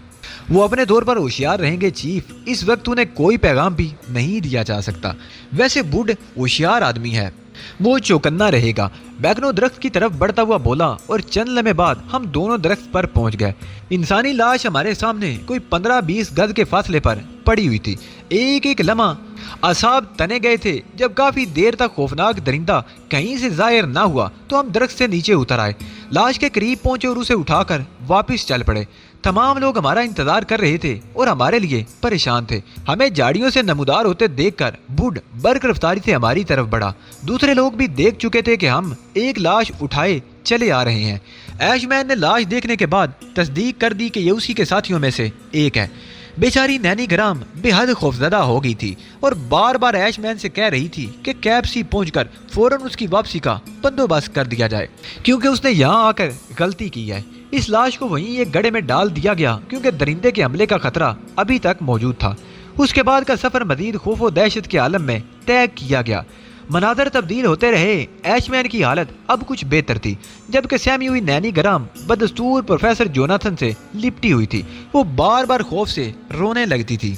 वो अपने तौर पर होशियार रहेंगे चीफ। इस वक्त उन्हें कोई पैगाम भी नहीं दिया जा सकता। वैसे बुड होशियार आदमी है, वो चौकन्ना रहेगा। मैकनो दरख्त की तरफ बढ़ता हुआ बोला और चंद लम्हे बाद हम दोनों दरख्त पर पहुंच गए। इंसानी लाश हमारे सामने कोई 15-20 गज के फासले पर पड़ी हुई थी। एक एक लम्हा असाब तने गए थे। जब काफी देर तक खौफनाक दरिंदा कहीं से जाहिर ना हुआ तो हम दरख्त से नीचे उतर आए, लाश के करीब पहुंचे और उसे उठाकर वापस चल पड़े। तमाम लोग हमारा इंतजार कर रहे थे और हमारे लिए परेशान थे। हमें झाड़ियों से नमूदार होते देखकर बुड बर्क रफ्तारी से हमारी तरफ बढ़ा। दूसरे लोग भी देख चुके थे कि हम एक लाश उठाए चले आ रहे हैं। ऐशमैन ने लाश देखने के बाद तस्दीक कर दी कि ये उसी के साथियों में से एक है। बेचारी नैनी ग्राम बेहद खौफजदा हो गई थी और बार बार ऐशमैन से कह रही थी कि कैब सी पहुंचकर फौरन उसकी वापसी का बंदोबस्त कर दिया जाए, क्योंकि उसने यहाँ आकर गलती की है। इस लाश को वहीं एक गड्ढे में डाल दिया गया क्योंकि दरिंदे के हमले का खतरा अभी तक मौजूद था। اس کے بعد کا سفر مزید خوف و دہشت کے عالم میں طے کیا گیا۔ مناظر تبدیل ہوتے رہے، ایش مین کی حالت اب کچھ بہتر تھی، جبکہ سہمی ہوئی نینی گرام بدستور پروفیسر جوناتھن سے لپٹی ہوئی تھی۔ وہ بار بار خوف سے رونے لگتی تھی۔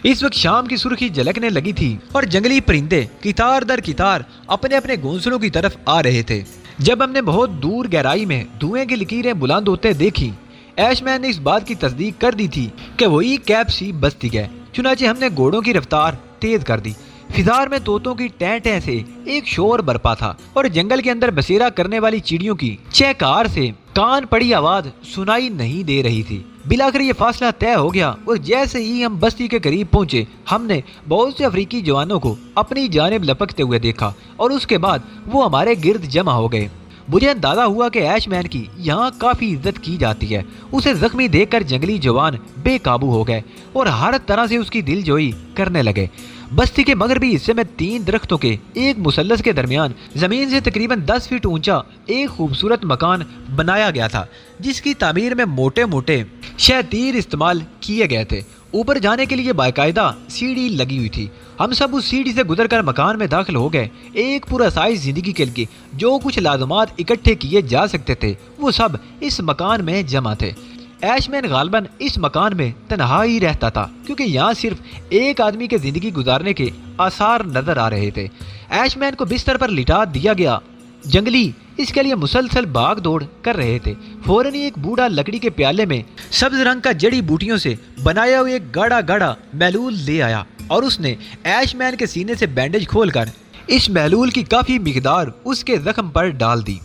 اس وقت شام کی سرخی جھلکنے لگی تھی اور جنگلی پرندے قطار در قطار اپنے اپنے گھونسلوں کی طرف آ رہے تھے۔ جب ہم نے بہت دور گہرائی میں دھوئیں کی لکیریں بلند ہوتے دیکھی، ایش مین نے اس بات کی تصدیق کر دی تھی کہ وہی کیپ سی بستی ہے۔ چنانچہ ہم نے گھوڑوں کی رفتار تیز کر دی۔ فضار میں طوطوں کی ٹیں ٹیں سے ایک شور برپا تھا اور جنگل کے اندر بسیرا کرنے والی چڑیوں کی چہکار سے کان پڑی آواز سنائی نہیں دے رہی تھی۔ بلاخر یہ فاصلہ طے ہو گیا اور جیسے ہی ہم بستی کے قریب پہنچے، ہم نے بہت سے افریقی جوانوں کو اپنی جانب لپکتے ہوئے دیکھا اور اس کے بعد وہ ہمارے گرد جمع ہو گئے۔ مجھے اندازہ ہوا کہ ایش مین کی یہاں کافی عزت کی جاتی ہے۔ اسے زخمی دیکھ کر جنگلی جوان بے قابو ہو گئے اور ہر طرح سے اس کی دل جوئی کرنے لگے۔ بستی کے مغربی حصے میں 3 درختوں کے ایک مثلث کے درمیان زمین سے تقریباً 10 فٹ اونچا ایک خوبصورت مکان بنایا گیا تھا، جس کی تعمیر میں موٹے موٹے شہتیر استعمال کیے گئے تھے۔ اوپر جانے کے لیے باقاعدہ سیڑھی لگی ہوئی تھی۔ ہم سب اس سیڑھی سے گزر کر مکان میں داخل ہو گئے۔ ایک پورا سائز زندگی کے لیے جو کچھ لازمات اکٹھے کیے جا سکتے تھے وہ سب اس مکان میں جمع تھے۔ ایش مین غالباً اس مکان میں تنہا ہی رہتا تھا، کیونکہ یہاں صرف ایک آدمی کے زندگی گزارنے کے آثار نظر آ رہے تھے۔ ایش مین کو بستر پر لٹا دیا گیا۔ جنگلی اس کے لیے مسلسل بھاگ دوڑ کر رہے تھے۔ فوراً ایک بوڑھا لکڑی کے پیالے میں سبز رنگ کا جڑی بوٹیوں سے بنایا ہوا ایک گاڑا گاڑا محلول لے آیا اور اس نے ایش مین کے سینے سے بینڈیج کھول کر اس محلول کی کافی مقدار اس کے زخم پر ڈال دی۔